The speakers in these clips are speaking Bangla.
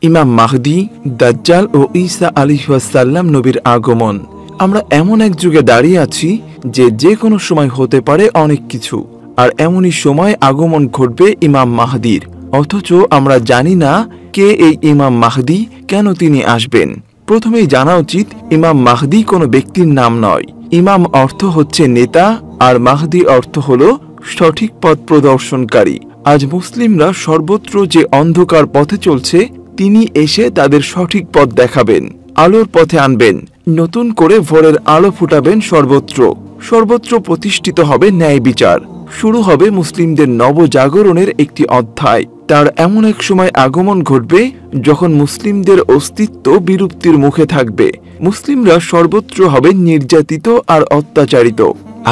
ইমাম মাহদী, দাজ্জাল ও ঈসা আলাইহিস সালাম নবীর আগমন। আমরা এমন এক যুগে দাঁড়িয়ে আছি যে কোনো সময় হতে পারে অনেক কিছু, আর এমনই সময় আগমন ঘটবে ইমাম মাহদীর। অথচ আমরা জানি না কে এই ইমাম মাহদী, কেন তিনি আসবেন। প্রথমেই জানা উচিত ইমাম মাহদী কোনো ব্যক্তির নাম নয়। ইমাম অর্থ হচ্ছে নেতা, আর মাহদী অর্থ হলো সঠিক পথ প্রদর্শনকারী। আজ মুসলিমরা সর্বত্র যে অন্ধকার পথে চলছে, তিনি এসে তাদের সঠিক পথ দেখাবেন, আলোর পথে আনবেন, নতুন করে ভোরের আলো ফুটাবেন সর্বত্র। সর্বত্র প্রতিষ্ঠিত হবে ন্যায় বিচার, শুরু হবে মুসলিমদের নবজাগরণের একটি অধ্যায়। তার এমন এক সময় আগমন ঘটবে যখন মুসলিমদের অস্তিত্ব বিলুপ্তির মুখে থাকবে। মুসলিমরা সর্বত্র হবে নির্যাতিত আর অত্যাচারিত।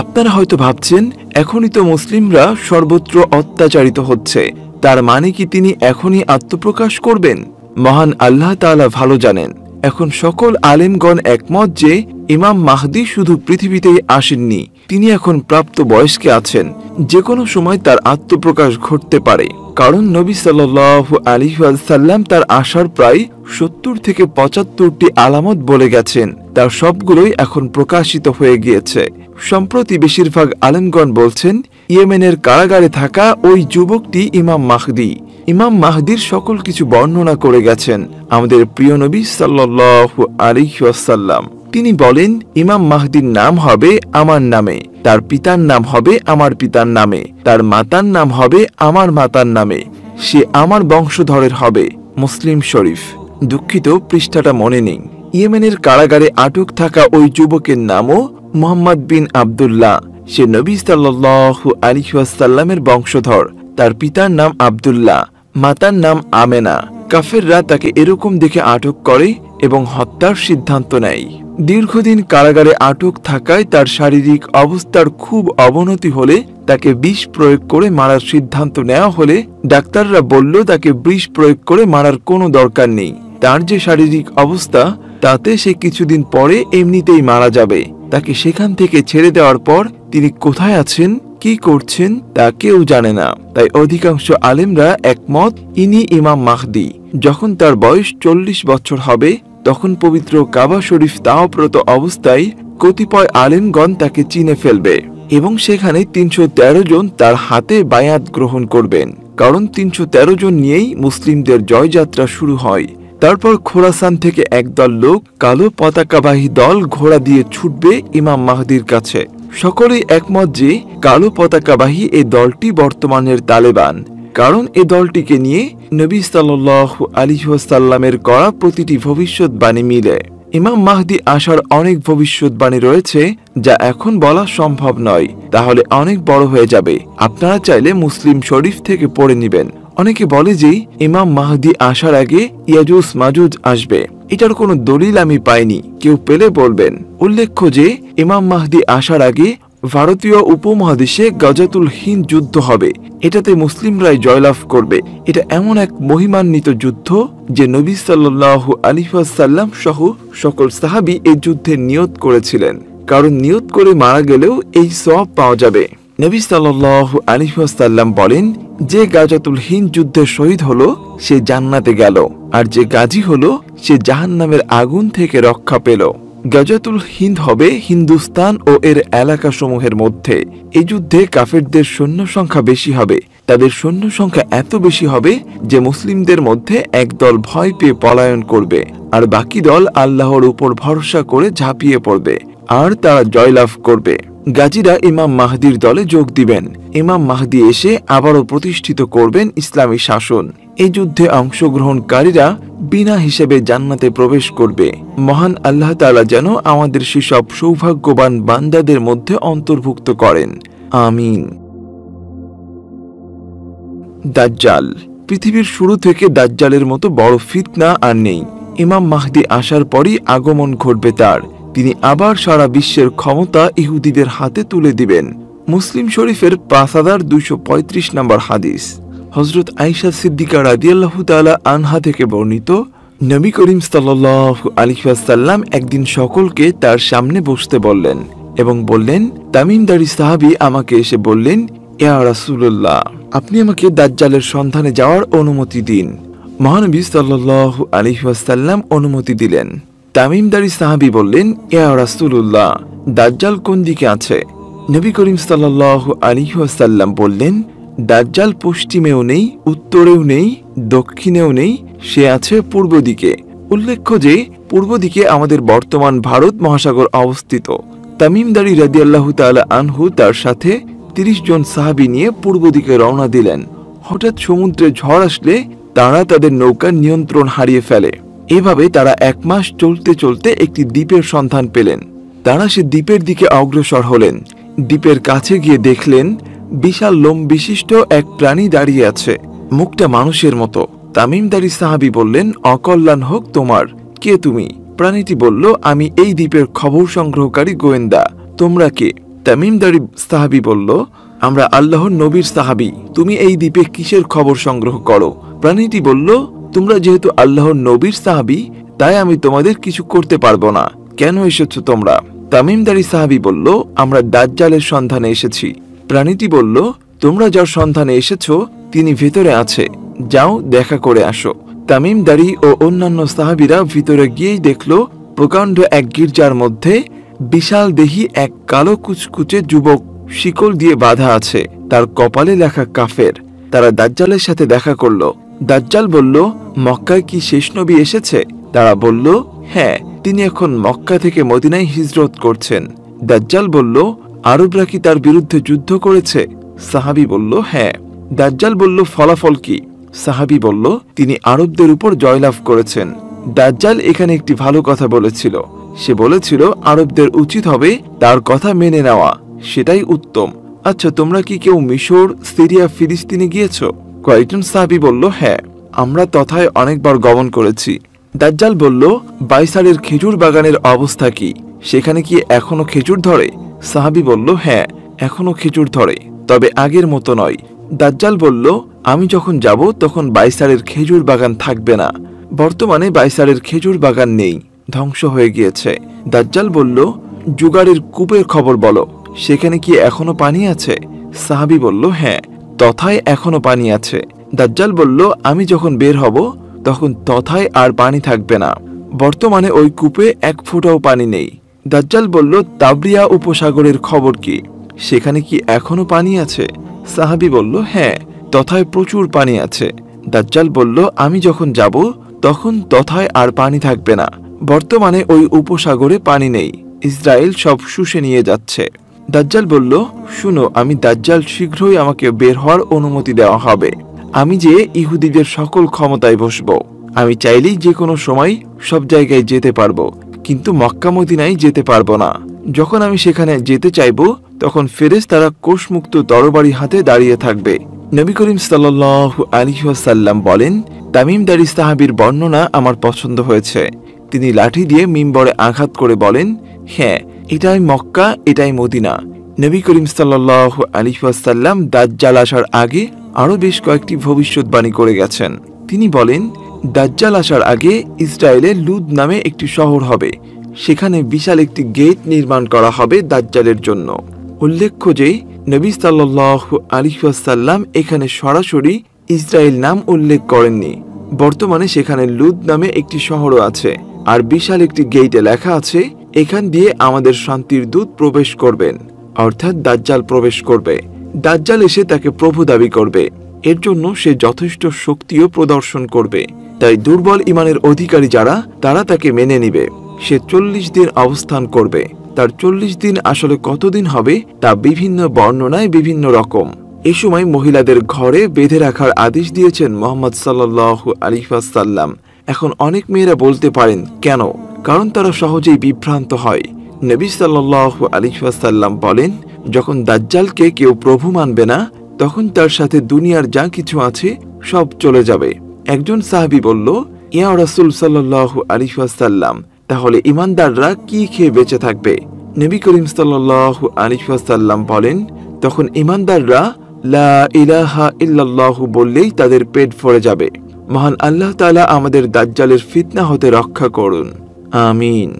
আপনারা হয়তো ভাবছেন, এখনই তো মুসলিমরা সর্বত্র অত্যাচারিত হচ্ছে, তার মানে কি তিনি এখনই আত্মপ্রকাশ করবেন? মহান আল্লাহ তাআলা ভালো জানেন। এখন সকল আলেমগণ একমত যে ইমাম মাহদী শুধু পৃথিবীতেই আসেননি, তিনি এখন প্রাপ্ত বয়স্কে আছেন। যে কোনো সময় তার আত্মপ্রকাশ ঘটতে পারে, কারণ নবী সাল্লাল্লাহু আলাইহি ওয়াসাল্লাম তার আসার প্রায় 70 থেকে 75টি আলামত বলে গেছেন। তার সবগুলোই এখন প্রকাশিত হয়ে গিয়েছে। সম্প্রতি বেশিরভাগ আলেমগণ বলছেন ইয়েমেনের কারাগারে থাকা ওই যুবকটি ইমাম মাহদী। ইমাম মাহদীর সকল কিছু বর্ণনা করে গেছেন আমাদের প্রিয় নবী সাল্লাল্লাহু আলাইহি ওয়াসাল্লাম। তিনি বলেন, ইমাম মাহদীর নাম হবে আমার নামে, তার পিতার নাম হবে আমার পিতার নামে, তার মাতার নাম হবে আমার মাতার নামে, সে আমার বংশধরের হবে। মুসলিম শরীফ। দুঃখিত, পৃষ্ঠাটা মনে নেই। ইয়েমেনের কারাগারে আটক থাকা ওই যুবকের নামও মুহাম্মদ বিন আব্দুল্লাহ। সে নবী সাল্লাল্লাহু আলাইহি ওয়াসাল্লামের বংশধর। তার পিতার নাম আব্দুল্লাহ, মাতার নাম আমেনা। কাফেররা তাকে এরকম দেখে আটক করে এবং হত্যার সিদ্ধান্ত নেয়। দীর্ঘদিন কারাগারে আটক থাকায় তার শারীরিক অবস্থার খুব অবনতি হলে তাকে বিষ প্রয়োগ করে মারার সিদ্ধান্ত নেওয়া হলে ডাক্তাররা বলল তাকে বিষ প্রয়োগ করে মারার কোনো দরকার নেই। তার যে শারীরিক অবস্থা, তাতে সে কিছুদিন পরে এমনিতেই মারা যাবে। তাকে সেখান থেকে ছেড়ে দেওয়ার পর তিনি কোথায় আছেন, কি করছেন তা কেউ জানে না। তাই অধিকাংশ আলেমরা একমত ইনি ইমাম মাহদী। যখন তার বয়স 40 বছর হবে, তখন পবিত্র কাবা শরীফ তাওয়াফরত অবস্থায় কতিপয় আলেমগণ তাকে চিনে ফেলবে এবং সেখানে 313 জন তার হাতে বায়াত গ্রহণ করবেন। কারণ 313 জন নিয়েই মুসলিমদের জয়যাত্রা শুরু হয়। তারপর খোরাসান থেকে একদল লোক, কালো পতাকাবাহী দল, ঘোড়া দিয়ে ছুটবে ইমাম মাহদীর কাছে। সকলেই একমত যে কালো পতাকাবাহী এই দলটি বর্তমানের তালেবান, কারণ এ দলটিকে নিয়ে নবী সাল্লাল্লাহু আলাইহি ওয়াসাল্লামের করা প্রতিটি ভবিষ্যৎবাণী মিলে। ইমাম মাহদী আসার অনেক ভবিষ্যৎবাণী রয়েছে যা এখন বলা সম্ভব নয়, তাহলে অনেক বড় হয়ে যাবে। আপনারা চাইলে মুসলিম শরীফ থেকে পড়ে নেবেন। অনেকে বলে যে ইমাম মাহদী আসার আগে ইয়াজুজ মাজুজ আসবে। এটার কোনো দলিল আমি পাইনি, কেউ পেলে বলবেন। উল্লেখ্য যে ইমাম মাহদী আসার আগে ভারতীয় উপমহাদেশে গজাতুল হিন্দ যুদ্ধ হবে। এটাতে মুসলিমরাই জয়লাভ করবে। এটা এমন এক মহিমান্বিত যুদ্ধ যে নবী সাল্লাল্লাহু আলাইহি ওয়াসাল্লাম সহ সকল সাহাবী এই যুদ্ধে নিয়ত করেছিলেন, কারণ নিয়ত করে মারা গেলেও এই সওয়াব পাওয়া যাবে। নবী সাল্লাল্লাহু আলাইহি ওয়াসাল্লাম বলেন, যে গাজাতুল হিন্দ যুদ্ধে শহীদ হলো সে জান্নাতে গেল, আর যে গাজী হলো সে জাহান্নামের আগুন থেকে রক্ষা পেল। গাজাতুল হিন্দ হবে হিন্দুস্তান ও এর এলাকাসমূহের মধ্যে। এই যুদ্ধে কাফেরদের সৈন্য সংখ্যা বেশি হবে। তাদের সৈন্য সংখ্যা এত বেশি হবে যে মুসলিমদের মধ্যে একদল ভয় পেয়ে পলায়ন করবে, আর বাকি দল আল্লাহর উপর ভরসা করে ঝাঁপিয়ে পড়বে, আর তারা জয়লাভ করবে। গাজীরা ইমাম মাহদীর দলে যোগ দিবেন। ইমাম মাহদী এসে আবারও প্রতিষ্ঠিত করবেন ইসলামী শাসন। এই যুদ্ধে অংশগ্রহণকারীরা বিনা হিসেবে জান্নাতে প্রবেশ করবে। মহান আল্লাহ তাআলা যেন আমাদের সেসব সৌভাগ্যবান বান্দাদের মধ্যে অন্তর্ভুক্ত করেন, আমিন। দাজ্জাল। পৃথিবীর শুরু থেকে দাজ্জালের মতো বড় ফিতনা আর নেই। ইমাম মাহদী আসার পরই আগমন ঘটবে তার। তিনি আবার সারা বিশ্বের ক্ষমতা ইহুদিদের হাতে তুলে দিবেন। মুসলিম শরীফের 5235 নম্বর হাদিস। হযরত আয়েশা সিদ্দিকা রাদিয়াল্লাহু তাআলা আনহা থেকে বর্ণিত, নবী করিম সাল্লাল্লাহু আলাইহি ওয়াসাল্লাম একদিন সকলকে তার সামনে বসতে বললেন এবং বললেন, তামিমদারি সাহাবী আমাকে এসে বললেন, ইয়া রাসূলুল্লাহ, আপনি আমাকে দাজ্জালের সন্ধানে যাওয়ার অনুমতি দিন। মহানবী সাল্লাল্লাহু আলাইহি ওয়াসাল্লাম অনুমতি দিলেন। তামিমদারি সাহাবী বললেন, ইয়া রাসূলুল্লাহ, দাজ্জাল কোন দিকে আছে? নবী করিম সাল্লাল্লাহু আলাইহি ওয়াসাল্লাম বললেন, দাজ্জাল পশ্চিমেও নেই, উত্তরেও নেই, দক্ষিণেও নেই, সে আছে পূর্ব দিকে। উল্লেখ্য যে পূর্ব দিকে আমাদের বর্তমান ভারত মহাসাগর অবস্থিত। তামিমদারি রাদিয়াল্লাহু তাআলা আনহু তার সাথে 30 জন সাহাবী নিয়ে পূর্ব দিকে রওনা দিলেন। হঠাৎ সমুদ্রে ঝড় আসলে তারা তাদের নৌকার নিয়ন্ত্রণ হারিয়ে ফেলে। এভাবে তারা 1 মাস চলতে চলতে একটি দ্বীপের সন্ধান পেলেন। তারা সে দ্বীপের দিকে অগ্রসর হলেন। দ্বীপের কাছে গিয়ে দেখলেন বিশাল লোম বিশিষ্ট এক প্রাণী দাঁড়িয়ে আছে, মুখটা মানুষের মতো। তামিমদারি সাহাবী বললেন, অকল্যাণ হোক তোমার, কে তুমি? প্রাণীটি বলল, আমি এই দ্বীপের খবর সংগ্রহকারী গোয়েন্দা। তোমরা কে? তামিমদারি সাহাবী বলল, আমরা আল্লাহর নবীর সাহাবী। তুমি এই দ্বীপে কিসের খবর সংগ্রহ করো? প্রাণীটি বলল, তোমরা যেহেতু আল্লাহর নবীর সাহাবী, তাই আমি তোমাদের কিছু করতে পারবো না। কেন এসেছো তোমরা? তামিমদারি সাহাবী বলল, আমরা দাজ্জালের সন্ধানে এসেছি। প্রাণীটি বলল, তোমরা যার সন্ধানে এসেছো তিনি ভেতরে আছে, যাও দেখা করে আসো। তামিমদারি ও অন্যান্য সাহাবীরা ভিতরে গিয়েই দেখল প্রকাণ্ড এক গির্জার মধ্যে বিশাল দেহী এক কালো কুচকুচে যুবক শিকল দিয়ে বাঁধা আছে, তার কপালে লেখা কাফের। তারা দাজ্জালের সাথে দেখা করল। দাজ্জাল বলল, মক্কায় কি শেষ নবী এসেছে? তারা বলল, হ্যাঁ, তিনি এখন মক্কা থেকে মদিনায় হিজরত করছেন। দাজ্জাল বলল, আরবরা কি তার বিরুদ্ধে যুদ্ধ করেছে? সাহাবী বলল, হ্যাঁ। দাজ্জাল বলল, ফলাফল কি? সাহাবী বলল, তিনি আরবদের উপর জয়লাভ করেছেন। দাজ্জাল এখানে একটি ভালো কথা বলেছিল। সে বলেছিল আরবদের উচিত হবে তার কথা মেনে নেওয়া, সেটাই উত্তম। আচ্ছা, তোমরা কি কেউ মিশর, সিরিয়া, ফিলিস্তিনে গিয়েছ? কয়েকজন সাহাবী বলল, হ্যাঁ, আমরা তথায় অনেকবার গমন করেছি। দাজ্জাল বলল, বাইসারের খেজুর বাগানের অবস্থা কি? সেখানে কি এখনো খেজুর ধরে? সাহাবী বলল, হ্যাঁ, এখনো খেজুর ধরে, তবে আগের মতো নয়। দাজ্জাল বলল, আমি যখন যাব তখন বাইসারের খেজুর বাগান থাকবে না। বর্তমানে বাইসারের খেজুর বাগান নেই, ধ্বংস হয়ে গিয়েছে। দাজ্জাল বলল, জুগারের কূপের খবর বলো, সেখানে কি এখনো পানি আছে? সাহাবী বলল, হ্যাঁ, তথায় এখনো পানি আছে। দাজ্জাল বলল, আমি যখন বের হব তখন তথায় আর পানি থাকবে না। বর্তমানে ওই কূপে 1 ফোঁটাও পানি নেই। দাজ্জাল বলল, তাবরিয়া উপসাগরের খবর কি? সেখানে কি এখনো পানি আছে? সাহাবী বলল, হ্যাঁ, তথায় প্রচুর পানি আছে। দাজ্জাল বলল, আমি যখন যাব তখন তথায় আর পানি থাকবে না। বর্তমানে ওই উপসাগরে পানি নেই, ইসরায়েল সব শুষে নিয়ে যাচ্ছে। দাজ্জাল বলল, শুনো, আমি দাজ্জাল শীঘ্রই আমাকে বের হওয়ার অনুমতি দেওয়া হবে। আমি যে ইহুদিদের সকল ক্ষমতায় বসব। আমি চাইলেই যে কোনো সময় সব জায়গায় যেতে পারবো, কিন্তু মক্কা মদিনায় যেতে পারবো না। যখন আমি সেখানে যেতে চাইব তখন ফেরেশতারা কোষমুক্ত তরবারি হাতে দাঁড়িয়ে থাকবে। নবী করিম সাল্লাল্লাহু আলাইহি ওয়াসাল্লাম বলেন, তামিমদারি সাহাবীর বর্ণনা আমার পছন্দ হয়েছে। তিনি লাঠি দিয়ে মিম্বরে আঘাত করে বলেন, হ্যাঁ, এটাই মক্কা, এটাই মদিনা। নবী করিম সাল্লাল্লাহু আলাইহি ওয়াসাল্লাম দাজ্জাল আসার আগে আরো বেশ কয়েকটি ভবিষ্যৎবাণী করে গেছেন। তিনি বলেন, দাজ্জাল আসার আগে ইসরায়েলে লুদ নামে একটি শহর হবে, সেখানে বিশাল একটি গেট নির্মাণ করা হবে দাজ্জালের জন্য। উল্লেখ্য যে নবী সাল্লাল্লাহু আলাইহি ওয়াসাল্লাম এখানে সরাসরি ইসরায়েল নাম উল্লেখ করেননি। বর্তমানে সেখানে লুদ নামে একটি শহরও আছে, আর বিশাল একটি গেটে লেখা আছে, এখান দিয়ে আমাদের শান্তির দূত প্রবেশ করবেন, অর্থাৎ দাজ্জাল প্রবেশ করবে। দাজ্জাল এসে তাকে প্রভু দাবি করবে, এর জন্য সে যথেষ্ট শক্তিও প্রদর্শন করবে। তাই দুর্বল ইমানের অধিকারী যারা, তারা তাকে মেনে নিবে। সে 40 দিন অবস্থান করবে। তার 40 দিন আসলে কতদিন হবে তা বিভিন্ন বর্ণনায় বিভিন্ন রকম। এই সময় মহিলাদের ঘরে বেঁধে রাখার আদেশ দিয়েছেন মুহাম্মদ সাল্লাল্লাহু আলাইহি ওয়াসাল্লাম। এখন অনেক মেয়েরা বলতে পারেন, কেন? কারণ তারা সহজেই বিভ্রান্ত হয়। নবী সাল্লাল্লাহু আলাইহি ওয়াসাল্লাম বলেন, যখন দাজ্জালকে কেউ প্রভু মানবে না, তখন তার সাথে দুনিয়ার যা কিছু আছে সব চলে যাবে। একজন সাহাবী বলল, ইয়া রাসূল সাল্লাল্লাহু আলাইহি ওয়াসাল্লাম, তাহলে ঈমানদাররা কি খেয়ে বেঁচে থাকবে? নবী করিম সাল্লাল্লাহু আলাইহি ওয়াসাল্লাম বলেন, তখন ঈমানদাররা লা ইলাহা ইল্লাল্লাহ বললেই তাদের পেট ভরে যাবে। মহান আল্লাহ তাআলা আমাদের দাজ্জালের ফিতনা হতে রক্ষা করুন, আমিন।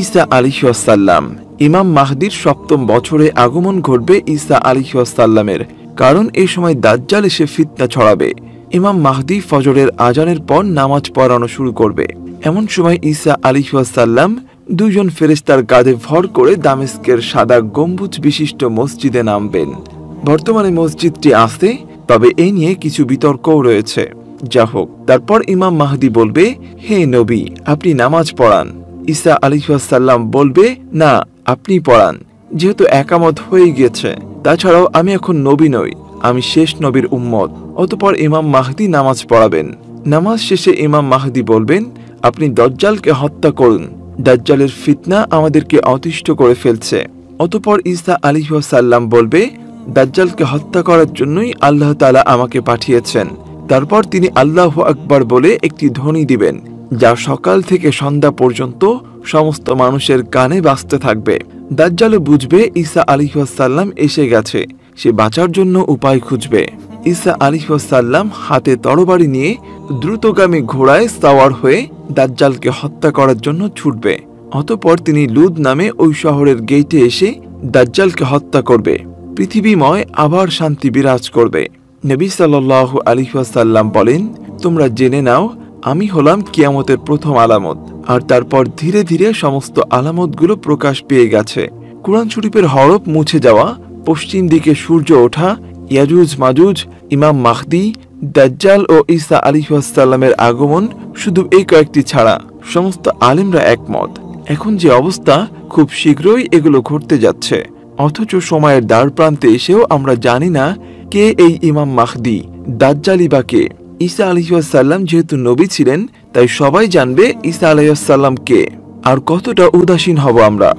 ঈসা আলাইহিস সালাম। ইমাম মাহদীর 7ম বছরে আগমন ঘটবে ঈসা আলাইহিস সালামের। কারণ এই সময় দাজ্জাল এসে ফিতনা ছড়াবে। ইমাম মাহদী ফজরের আজানের পর নামাজ পড়ানো শুরু করবে। এমন সময় ঈসা আলাইহিস সালাম দুইজন ফেরেশতার কাঁধে ভর করে দামেস্কের সাদা গম্বুজ বিশিষ্ট মসজিদে নামবেন। বর্তমানে মসজিদটি আছে, তবে এই নিয়ে কিছু বিতর্কও রয়েছে। যা হোক, তারপর ইমাম মাহদী বলবে, হে নবী, আপনি নামাজ পড়ান। ঈসা আলাইহিস সালাম বলবে, না, আপনি পড়ান, যেহেতু একামত হয়ে গিয়েছে। তাছাড়াও আমি এখন নবী নই, আমি শেষ নবীর উম্মত। অতঃপর ইমাম মাহদী নামাজ পড়াবেন। নামাজ শেষে ইমাম মাহদী বলবেন, আপনি দাজ্জালকে হত্যা করুন, দাজ্জালের ফিতনা আমাদেরকে অতিষ্ঠ করে ফেলছে। অতঃপর ঈসা আলাইহিস সালাম বলবে, দাজ্জালকে হত্যা করার জন্যই আল্লাহ তাআলা আমাকে পাঠিয়েছেন। তারপর তিনি আল্লাহু আকবার বলে একটি ধ্বনি দিবেন, যা সকাল থেকে সন্ধ্যা পর্যন্ত সমস্ত মানুষের কানে বাজতে থাকবে। দাজ্জালও বুঝবে ঈসা আলাইহিস সালাম এসে গেছে, সে বাঁচার জন্য উপায় খুঁজবে। ঈসা আলাইহিস সালাম হাতে তরবারি নিয়ে দ্রুতগামী ঘোড়ায় সাওয়ার হয়ে দাজ্জালকে হত্যা করার জন্য ছুটবে। অতঃপর তিনি লুদ নামে ওই শহরের গেটে এসে দাজ্জালকে হত্যা করবে। পৃথিবীময় আবার শান্তি বিরাজ করবে। নবী সাল্লাল্লাহু আলাইহি ওয়াসাল্লাম বলেন, তোমরা জেনে নাও, আমি হলাম কিয়ামতের প্রথম আলামত। আর তারপর ধীরে ধীরে সমস্ত আলামতগুলো প্রকাশ পেয়ে গেছে। কুরআন শরীফের হরফ মুছে যাওয়া, পশ্চিম দিকে সূর্য ওঠা, ইয়াজুজ মাজুজ, ইমাম মাহদী, দাজ্জাল ও ঈসা আলাইহিস সালামের আগমন, শুধু এই কয়েকটি ছাড়া সমস্ত আলেমরা একমত। এখন যে অবস্থা, খুব শীঘ্রই এগুলো ঘটতে যাচ্ছে। অথচ সময়ের দ্বার প্রান্তে এসেও আমরা জানি না কে এই ইমাম মাহদী, দাজ্জালি বা কে। ঈসা আলাইহিস সালাম যেহেতু নবী ছিলেন, তাই সবাই জানবে ঈসা আলাইহিস সালাম কে। আর কতটা উদাসীন হব আমরা।